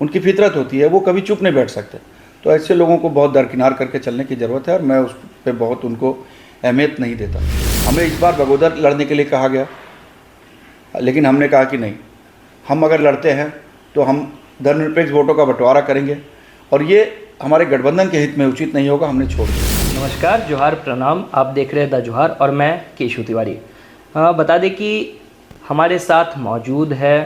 उनकी फितरत होती है, वो कभी चुप नहीं बैठ सकते। तो ऐसे लोगों को बहुत दरकिनार करके चलने की ज़रूरत है और मैं उस पे बहुत उनको अहमियत नहीं देता। हमें इस बार बगोदर लड़ने के लिए कहा गया, लेकिन हमने कहा कि नहीं, हम अगर लड़ते हैं तो हम धर्मनिरपेक्ष वोटों का बंटवारा करेंगे और ये हमारे गठबंधन के हित में उचित नहीं होगा, हमने छोड़ दिया। नमस्कार, जोहार, प्रणाम। आप देख रहे हैं द जोहार और मैं केशु तिवारी। बता दें कि हमारे साथ मौजूद है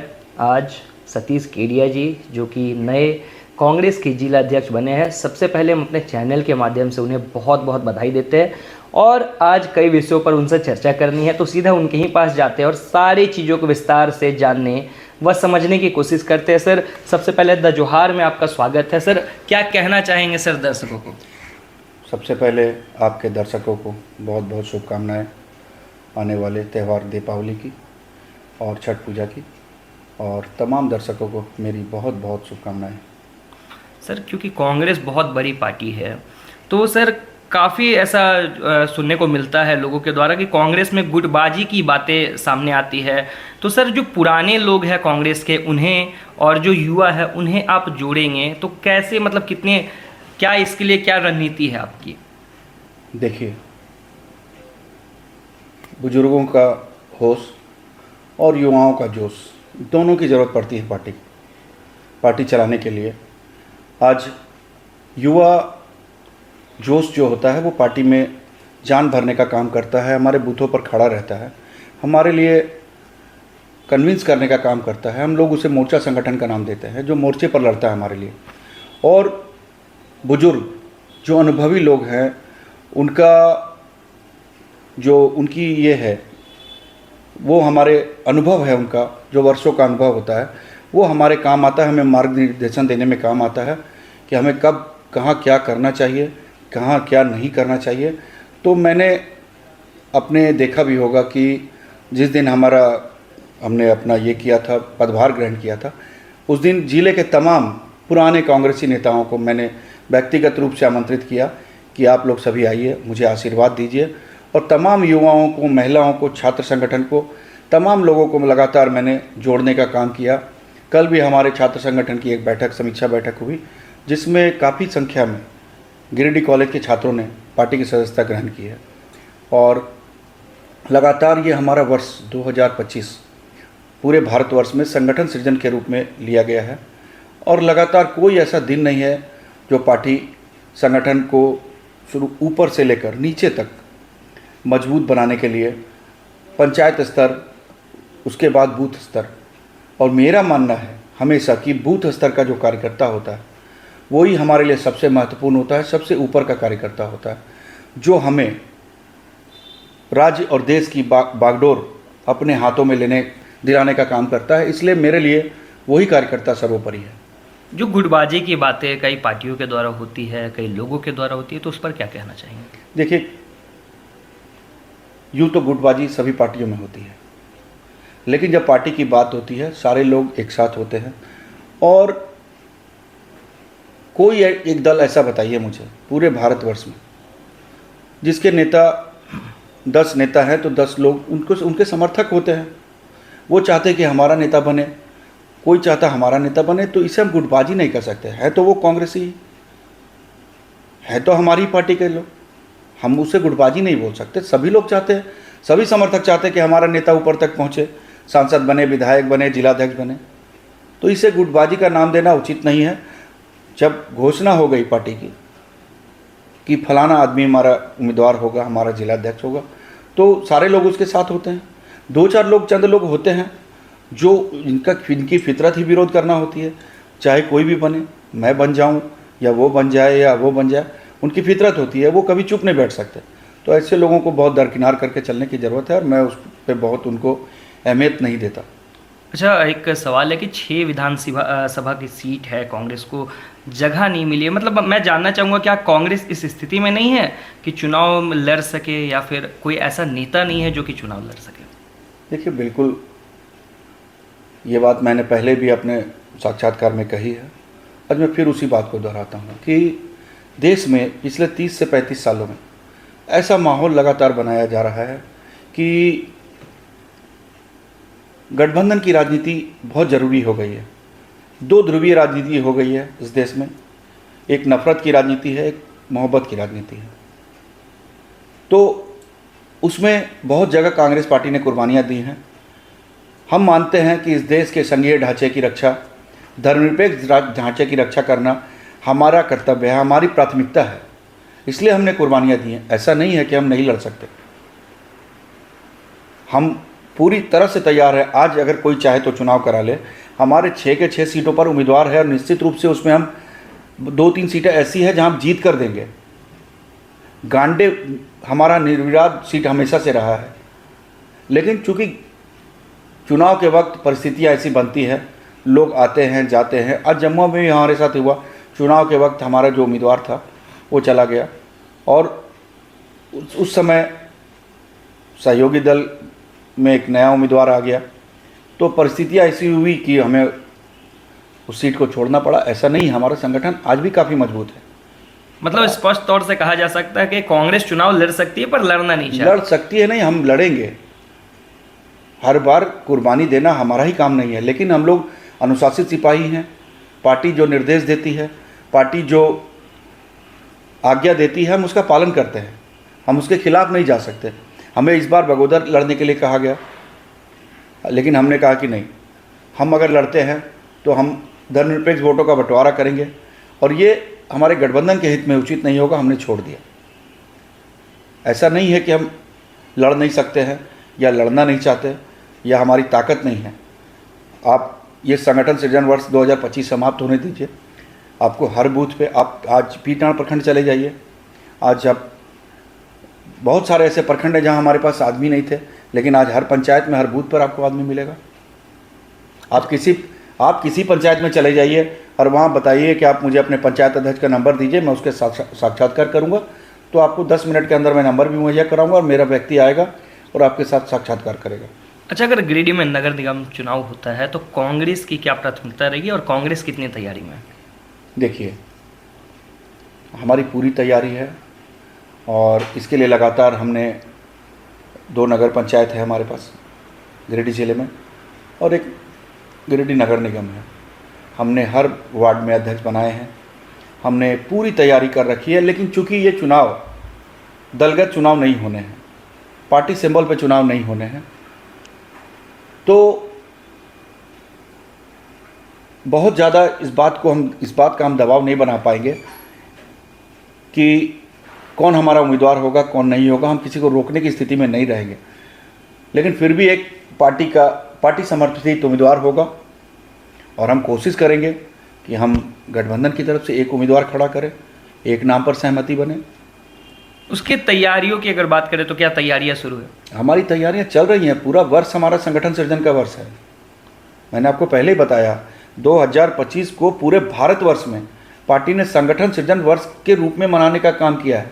आज सतीश केडिया जी, जो कि नए कांग्रेस के जिला अध्यक्ष बने हैं। सबसे पहले हम अपने चैनल के माध्यम से उन्हें बहुत बहुत बधाई देते हैं और आज कई विषयों पर उनसे चर्चा करनी है, तो सीधा उनके ही पास जाते हैं और सारी चीज़ों को विस्तार से जानने व समझने की कोशिश करते हैं। सर, सबसे पहले द जोहार में आपका स्वागत है। सर, क्या कहना चाहेंगे सर दर्शकों को? सबसे पहले आपके दर्शकों को बहुत बहुत शुभकामनाएं आने वाले त्यौहार दीपावली की और छठ पूजा की, और तमाम दर्शकों को मेरी बहुत बहुत शुभकामनाएं। सर, क्योंकि कांग्रेस बहुत बड़ी पार्टी है, तो सर काफ़ी ऐसा सुनने को मिलता है लोगों के द्वारा कि कांग्रेस में गुटबाजी की बातें सामने आती है। तो सर, जो पुराने लोग हैं कांग्रेस के, उन्हें और जो युवा है उन्हें आप जोड़ेंगे तो कैसे, मतलब कितने, क्या इसके लिए क्या रणनीति है आपकी? देखिए, बुजुर्गों का होश और युवाओं का जोश, दोनों की ज़रूरत पड़ती है पार्टी चलाने के लिए। आज युवा जोश जो होता है वो पार्टी में जान भरने का काम करता है, हमारे बूथों पर खड़ा रहता है, हमारे लिए कन्विंस करने का काम करता है। हम लोग उसे मोर्चा संगठन का नाम देते हैं, जो मोर्चे पर लड़ता है हमारे लिए। और बुजुर्ग जो अनुभवी लोग हैं, उनका जो उनकी ये है, वो हमारे अनुभव है, उनका जो वर्षों का अनुभव होता है वो हमारे काम आता है, हमें मार्गनिर्देशन देने में काम आता है कि हमें कब कहाँ क्या करना चाहिए, कहाँ क्या नहीं करना चाहिए। तो मैंने अपने देखा भी होगा कि जिस दिन हमने अपना ये किया था, पदभार ग्रहण किया था, उस दिन जिले के तमाम पुराने कांग्रेसी नेताओं को मैंने व्यक्तिगत रूप से आमंत्रित किया कि आप लोग सभी आइए, मुझे आशीर्वाद दीजिए। और तमाम युवाओं को, महिलाओं को, छात्र संगठन को, तमाम लोगों को लगातार मैंने जोड़ने का काम किया। कल भी हमारे छात्र संगठन की एक बैठक, समीक्षा बैठक हुई, जिसमें काफ़ी संख्या में गिरिडीह कॉलेज के छात्रों ने पार्टी की सदस्यता ग्रहण की है। और लगातार ये हमारा वर्ष 2025 पूरे भारतवर्ष में संगठन सृजन के रूप में लिया गया है और लगातार कोई ऐसा दिन नहीं है जो पार्टी संगठन को शुरू ऊपर से लेकर नीचे तक मजबूत बनाने के लिए, पंचायत स्तर, उसके बाद बूथ स्तर, और मेरा मानना है हमेशा कि बूथ स्तर का जो कार्यकर्ता होता है वही हमारे लिए सबसे महत्वपूर्ण होता है, सबसे ऊपर का कार्यकर्ता होता है, जो हमें राज्य और देश की बागडोर अपने हाथों में दिलाने का काम करता है। इसलिए मेरे लिए वही कार्यकर्ता सर्वोपरि है। जो गुटबाजी की बातें कई पार्टियों के द्वारा होती है, कई लोगों के द्वारा होती है, तो उस पर क्या कहना चाहेंगे? देखिए, यूँ तो गुटबाजी सभी पार्टियों में होती है, लेकिन जब पार्टी की बात होती है सारे लोग एक साथ होते हैं। और कोई एक दल ऐसा बताइए मुझे पूरे भारतवर्ष में जिसके नेता 10 नेता हैं तो 10 लोग उनके समर्थक होते हैं, वो चाहते कि हमारा नेता बने, कोई चाहता हमारा नेता बने। तो इसे हम गुटबाजी नहीं कर सकते। है तो वो कांग्रेसी है, तो हमारी पार्टी के लोग, हम उसे गुटबाजी नहीं बोल सकते। सभी लोग चाहते हैं, सभी समर्थक चाहते हैं कि हमारा नेता ऊपर तक पहुँचे, सांसद बने, विधायक बने, जिलाध्यक्ष बने। तो इसे गुटबाजी का नाम देना उचित नहीं है। जब घोषणा हो गई पार्टी की कि फलाना आदमी हमारा उम्मीदवार होगा, हमारा जिलाध्यक्ष होगा, तो सारे लोग उसके साथ होते हैं। 2-4 लोग, चंद लोग होते हैं जो इनकी फितरत ही विरोध करना होती है, चाहे कोई भी बने, मैं बन जाऊं या वो बन जाए या वो बन जाए, उनकी फितरत होती है, वो कभी चुप नहीं बैठ सकते। तो ऐसे लोगों को बहुत दरकिनार करके चलने की ज़रूरत है और मैं उस पर बहुत उनको अहमियत नहीं देता। अच्छा, एक सवाल है कि 6 विधानसभा सभा की सीट है, कांग्रेस को जगह नहीं मिली है। मतलब मैं जानना चाहूँगा, क्या कांग्रेस इस स्थिति में नहीं है कि चुनाव लड़ सके, या फिर कोई ऐसा नेता नहीं है जो कि चुनाव लड़ सके? देखिए, बिल्कुल ये बात मैंने पहले भी अपने साक्षात्कार में कही है, आज मैं फिर उसी बात को दोहराता हूँ कि देश में पिछले 30 से 35 सालों में ऐसा माहौल लगातार बनाया जा रहा है कि गठबंधन की राजनीति बहुत ज़रूरी हो गई है। दो ध्रुवीय राजनीति हो गई है इस देश में। एक नफरत की राजनीति है, एक मोहब्बत की राजनीति है। तो उसमें बहुत जगह कांग्रेस पार्टी ने कुर्बानियाँ दी हैं। हम मानते हैं कि इस देश के संघीय ढांचे की रक्षा, धर्मनिरपेक्ष ढांचे की रक्षा करना हमारा कर्तव्य है, हमारी प्राथमिकता है, इसलिए हमने कुर्बानियाँ दी हैं। ऐसा नहीं है कि हम नहीं लड़ सकते, हम पूरी तरह से तैयार है। आज अगर कोई चाहे तो चुनाव करा ले, हमारे 6 के 6 सीटों पर उम्मीदवार है और निश्चित रूप से उसमें हम 2-3 सीटें ऐसी हैं जहां हम जीत कर देंगे। गांडे हमारा निर्विवाद सीट हमेशा से रहा है, लेकिन चूंकि चुनाव के वक्त परिस्थितियां ऐसी बनती है, लोग आते हैं जाते हैं। आज जम्मू में भी हमारे साथ हुआ, चुनाव के वक्त हमारा जो उम्मीदवार था वो चला गया और उस समय सहयोगी दल में एक नया उम्मीदवार आ गया, तो परिस्थितियां ऐसी हुई कि हमें उस सीट को छोड़ना पड़ा। ऐसा नहीं, हमारा संगठन आज भी काफ़ी मजबूत है। मतलब स्पष्ट तौर से कहा जा सकता है कि कांग्रेस चुनाव लड़ सकती है पर लड़ना नहीं चाहती। लड़ सकती है नहीं, हम लड़ेंगे। हर बार कुर्बानी देना हमारा ही काम नहीं है, लेकिन हम लोग अनुशासित सिपाही हैं। पार्टी जो निर्देश देती है, पार्टी जो आज्ञा देती है, हम उसका पालन करते हैं। हम उसके खिलाफ नहीं जा सकते। हमें इस बार बगोदर लड़ने के लिए कहा गया, लेकिन हमने कहा कि नहीं, हम अगर लड़ते हैं तो हम धर्मनिरपेक्ष वोटों का बंटवारा करेंगे और ये हमारे गठबंधन के हित में उचित नहीं होगा, हमने छोड़ दिया। ऐसा नहीं है कि हम लड़ नहीं सकते हैं या लड़ना नहीं चाहते या हमारी ताकत नहीं है। आप ये संगठन सृजन वर्ष 2025 समाप्त होने दीजिए। आपको हर बूथ पे, आप आज पीटाण प्रखंड चले जाइए, आज आप बहुत सारे ऐसे प्रखंड हैं जहां हमारे पास आदमी नहीं थे, लेकिन आज हर पंचायत में, हर बूथ पर आपको आदमी मिलेगा। आप किसी पंचायत में चले जाइए और वहाँ बताइए कि आप मुझे अपने पंचायत अध्यक्ष का नंबर दीजिए, मैं उसके साक्षात्कार करूँगा, तो आपको 10 मिनट के अंदर मैं नंबर भी मुहैया कराऊंगा और मेरा व्यक्ति आएगा और आपके साथ साक्षात्कार करेगा। अच्छा, अगर गिरिडीह में नगर निगम चुनाव होता है तो कांग्रेस की क्या प्राथमिकता रहेगी और कांग्रेस कितनी तैयारी में? देखिए, हमारी पूरी तैयारी है और इसके लिए लगातार हमने 2 नगर पंचायत है हमारे पास गिरिडीह जिले में और एक गिरिडीह नगर निगम है। हमने हर वार्ड में अध्यक्ष बनाए हैं, हमने पूरी तैयारी कर रखी है। लेकिन चूंकि ये चुनाव दलगत चुनाव नहीं होने हैं, पार्टी सिंबल पे चुनाव नहीं होने हैं, तो बहुत ज़्यादा इस बात का हम दबाव नहीं बना पाएंगे कि कौन हमारा उम्मीदवार होगा कौन नहीं होगा। हम किसी को रोकने की स्थिति में नहीं रहेंगे, लेकिन फिर भी एक पार्टी समर्थित उम्मीदवार होगा और हम कोशिश करेंगे कि हम गठबंधन की तरफ से एक उम्मीदवार खड़ा करें, एक नाम पर सहमति बने। उसके तैयारियों की अगर बात करें तो क्या तैयारियां शुरू है? हमारी तैयारियां चल रही हैं। पूरा वर्ष हमारा संगठन सृजन का वर्ष है। मैंने आपको पहले ही बताया, 2025 को पूरे भारतवर्ष में पार्टी ने संगठन सृजन वर्ष के रूप में मनाने का काम किया है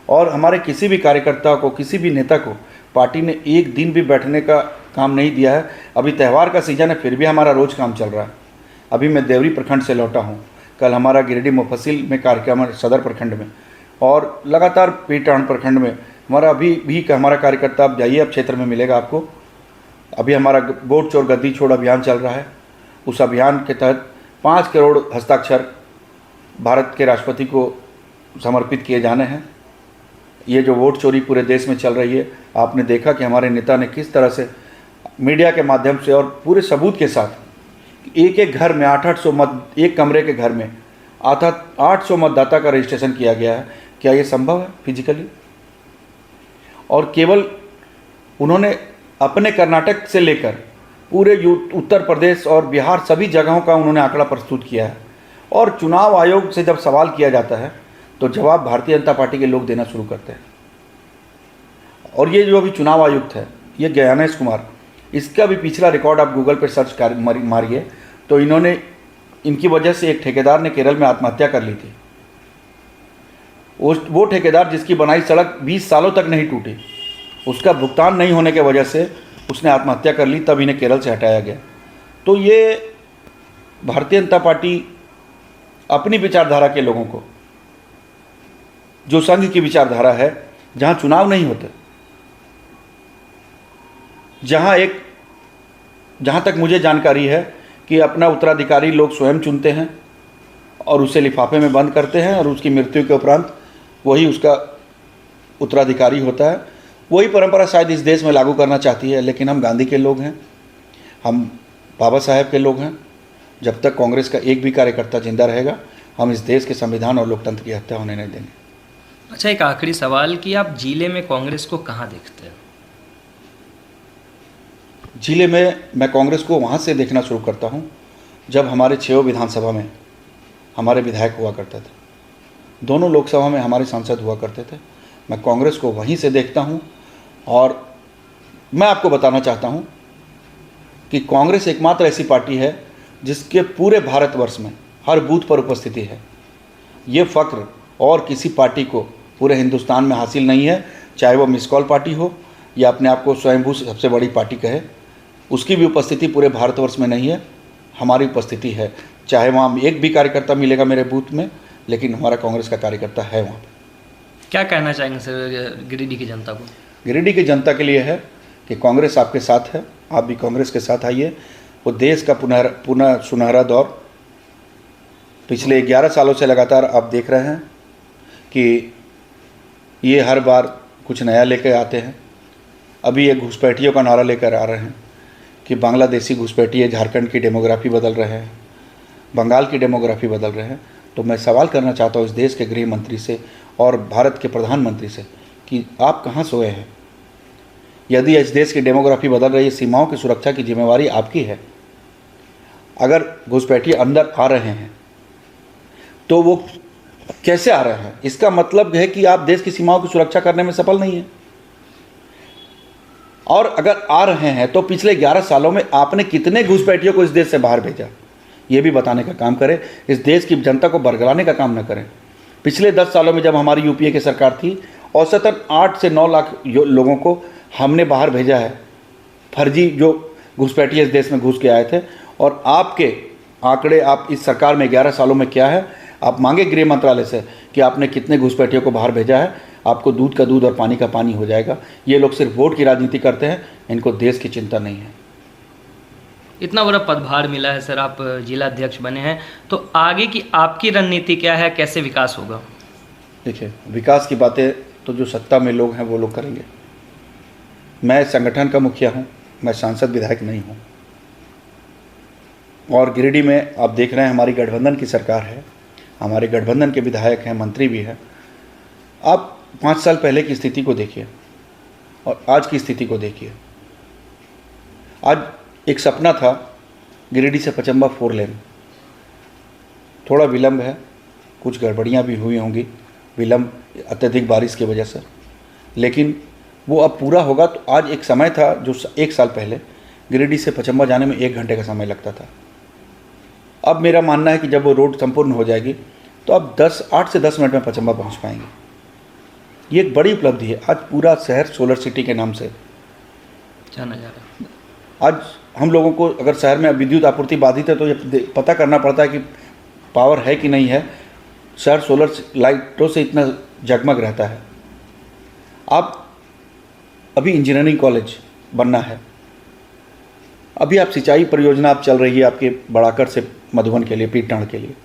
और हमारे किसी भी कार्यकर्ता को, किसी भी नेता को पार्टी ने एक दिन भी बैठने का काम नहीं दिया है। अभी त्यौहार का सीजन है, फिर भी हमारा रोज़ काम चल रहा है। अभी मैं देवरी प्रखंड से लौटा हूँ, कल हमारा गिरिडीह मुफस्सिल में कार्यक्रम है, सदर प्रखंड में, और लगातार पीटाण प्रखंड में हमारा अभी भी हमारा कार्यकर्ता, आप जाइए, अब क्षेत्र में मिलेगा आपको। अभी हमारा वोट चोर गद्दी छोड़ अभियान चल रहा है। उस अभियान के तहत 5 करोड़ हस्ताक्षर भारत के राष्ट्रपति को समर्पित किए जाने हैं। ये जो वोट चोरी पूरे देश में चल रही है, आपने देखा कि हमारे नेता ने किस तरह से मीडिया के माध्यम से और पूरे सबूत के साथ एक घर में 800 मत, एक कमरे के घर में 800 मतदाता का रजिस्ट्रेशन किया गया है। क्या ये संभव है फिजिकली? और केवल उन्होंने अपने कर्नाटक से लेकर पूरे उत्तर प्रदेश और बिहार सभी जगहों का उन्होंने आंकड़ा प्रस्तुत किया है। और चुनाव आयोग से जब सवाल किया जाता है तो जवाब भारतीय जनता पार्टी के लोग देना शुरू करते हैं। और ये जो अभी चुनाव आयुक्त है, ये ज्ञानेश कुमार, इसका भी पिछला रिकॉर्ड आप गूगल पर सर्च मारिए तो इनकी वजह से एक ठेकेदार ने केरल में आत्महत्या कर ली थी। वो ठेकेदार जिसकी बनाई सड़क 20 सालों तक नहीं टूटी, उसका भुगतान नहीं होने की वजह से उसने आत्महत्या कर ली, तब इन्हें केरल से हटाया गया। तो ये भारतीय जनता पार्टी अपनी विचारधारा के लोगों को, जो संघ की विचारधारा है, जहां चुनाव नहीं होते, जहां तक मुझे जानकारी है कि अपना उत्तराधिकारी लोग स्वयं चुनते हैं और उसे लिफाफे में बंद करते हैं और उसकी मृत्यु के उपरांत वही उसका उत्तराधिकारी होता है। वही परंपरा शायद इस देश में लागू करना चाहती है, लेकिन हम गांधी के लोग हैं, हम बाबा साहेब के लोग हैं। जब तक कांग्रेस का एक भी कार्यकर्ता जिंदा रहेगा, हम इस देश के संविधान और लोकतंत्र की हत्या होने नहीं देंगे। अच्छा, एक आखिरी सवाल कि आप जिले में कांग्रेस को कहाँ देखते हैं? जिले में मैं कांग्रेस को वहाँ से देखना शुरू करता हूँ जब हमारे 6 विधानसभा में हमारे विधायक हुआ करते थे, दोनों लोकसभा में हमारे सांसद हुआ करते थे। मैं कांग्रेस को वहीं से देखता हूँ और मैं आपको बताना चाहता हूँ कि कांग्रेस एकमात्र ऐसी पार्टी है जिसके पूरे भारतवर्ष में हर बूथ पर उपस्थिति है। ये फ़ख्र और किसी पार्टी को पूरे हिंदुस्तान में हासिल नहीं है, चाहे वो मिस कॉल पार्टी हो या अपने आप को स्वयंभू सबसे बड़ी पार्टी कहे, उसकी भी उपस्थिति पूरे भारतवर्ष में नहीं है। हमारी उपस्थिति है, चाहे वहाँ एक भी कार्यकर्ता मिलेगा मेरे बूथ में, लेकिन हमारा कांग्रेस का कार्यकर्ता है वहाँ पर। क्या कहना चाहेंगे सर गिरिडीह की जनता को? गिरिडीह की जनता के लिए है कि कांग्रेस आपके साथ है, आप भी कांग्रेस के साथ आइए। वो देश का पुनः सुनहरा दौर पिछले 11 सालों से लगातार आप देख रहे हैं कि ये हर बार कुछ नया लेकर आते हैं। अभी ये घुसपैठियों का नारा लेकर आ रहे हैं कि बांग्लादेशी घुसपैठिए झारखंड की डेमोग्राफी बदल रहे हैं, बंगाल की डेमोग्राफी बदल रहे हैं। तो मैं सवाल करना चाहता हूँ इस देश के गृह मंत्री से और भारत के प्रधानमंत्री से कि आप कहाँ सोए हैं? यदि इस देश की डेमोग्राफी बदल रही है, सीमाओं की सुरक्षा की जिम्मेवारी आपकी है। अगर घुसपैठिए अंदर आ रहे हैं तो वो कैसे आ रहे हैं? इसका मतलब है कि आप देश की सीमाओं की सुरक्षा करने में सफल नहीं है। और अगर आ रहे हैं तो पिछले 11 सालों में आपने कितने घुसपैठियों को इस देश से बाहर भेजा, ये भी बताने का काम करें। इस देश की जनता को बरगलाने का काम न करें। पिछले 10 सालों में जब हमारी यूपीए की सरकार थी, औसतन 8 से 9 लाख लोगों को हमने बाहर भेजा है, फर्जी जो घुसपैठिए इस देश में घुस के आए थे। और आपके आंकड़े आप इस सरकार में 11 सालों में क्या है, आप मांगे गृह मंत्रालय से कि आपने कितने घुसपैठियों को बाहर भेजा है, आपको दूध का दूध और पानी का पानी हो जाएगा। ये लोग सिर्फ वोट की राजनीति करते हैं, इनको देश की चिंता नहीं है। इतना बड़ा पदभार मिला है सर, आप जिला अध्यक्ष बने हैं, तो आगे की आपकी रणनीति क्या है, कैसे विकास होगा? देखिए, विकास की बातें तो जो सत्ता में लोग हैं वो लोग करेंगे। मैं संगठन का मुखिया हूँ, मैं सांसद विधायक नहीं हूँ। और गिरिडीह में आप देख रहे हैं हमारी गठबंधन की सरकार है, हमारे गठबंधन के विधायक हैं, मंत्री भी हैं। आप 5 साल पहले की स्थिति को देखिए और आज की स्थिति को देखिए। आज एक सपना था गिरिडीह से पचम्बा 4 लेन, थोड़ा विलम्ब है, कुछ गड़बड़ियाँ भी हुई होंगी, विलम्ब अत्यधिक बारिश की वजह से, लेकिन वो अब पूरा होगा। तो आज एक समय था जो 1 साल पहले गिरिडीह से पचम्बा जाने में 1 घंटे का समय लगता था। अब मेरा मानना है कि जब वो रोड संपूर्ण हो जाएगी तो अब 8 से 10 मिनट में पचम्बा पहुंच पाएंगे। ये एक बड़ी उपलब्धि है। आज पूरा शहर सोलर सिटी के नाम से जाना जा रहा है। आज हम लोगों को अगर शहर में विद्युत आपूर्ति बाधित है तो ये पता करना पड़ता है कि पावर है कि नहीं है। शहर सोलर लाइटों से इतना जगमग रहता है। आप अभी इंजीनियरिंग कॉलेज बनना है, अभी आप सिंचाई परियोजना आप चल रही है आपके बड़ाकर से मधुबन के लिए, पीटनाड़ के लिए।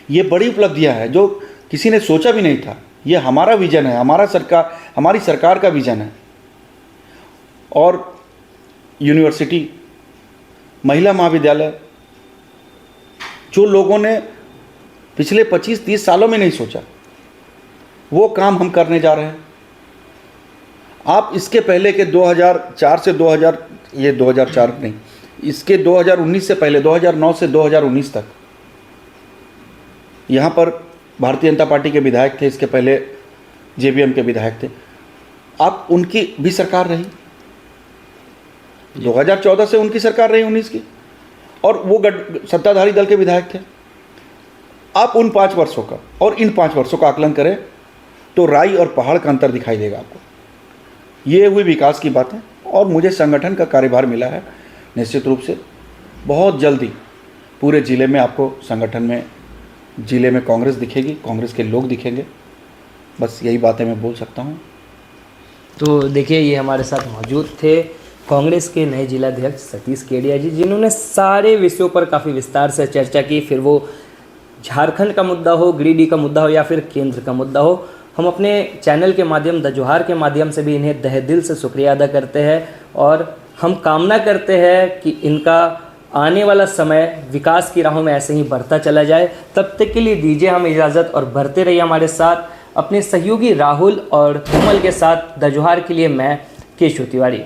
ये बड़ी उपलब्धियां हैं जो किसी ने सोचा भी नहीं था। ये हमारा विजन है, हमारी सरकार का विजन है। और यूनिवर्सिटी, महिला महाविद्यालय, जो लोगों ने पिछले 25-30 सालों में नहीं सोचा, वो काम हम करने जा रहे हैं। आप इसके पहले के 2004 से 2004 नहीं, इसके 2019 से पहले 2009 से 2019 तक यहाँ पर भारतीय जनता पार्टी के विधायक थे, इसके पहले जेवीएम के विधायक थे। आप उनकी भी सरकार रही, 2014 से उनकी सरकार रही 19 की, और वो सत्ताधारी दल के विधायक थे। आप उन 5 वर्षों का और इन 5 वर्षों का आकलन करें तो राई और पहाड़ का अंतर दिखाई देगा आपको। ये हुई विकास की बात है। और मुझे संगठन का कार्यभार मिला है, निश्चित रूप से बहुत जल्दी पूरे ज़िले में आपको संगठन में, ज़िले में कांग्रेस दिखेगी, कांग्रेस के लोग दिखेंगे। बस यही बातें मैं बोल सकता हूँ। तो देखिए, ये हमारे साथ मौजूद थे कांग्रेस के नए जिलाध्यक्ष सतीश केडिया जी, जिन्होंने सारे विषयों पर काफ़ी विस्तार से चर्चा की, फिर वो झारखंड का मुद्दा हो, गिरिडीह का मुद्दा हो या फिर केंद्र का मुद्दा हो। हम अपने चैनल के माध्यम, द जोहार के माध्यम से भी इन्हें तहे दिल से शुक्रिया अदा करते हैं और हम कामना करते हैं कि इनका आने वाला समय विकास की राहों में ऐसे ही बढ़ता चला जाए। तब तक के लिए दीजिए हमें इजाज़त और बढ़ते रहिए हमारे साथ अपने सहयोगी राहुल और कमल के साथ। द जोहार के लिए मैं केशव तिवारी।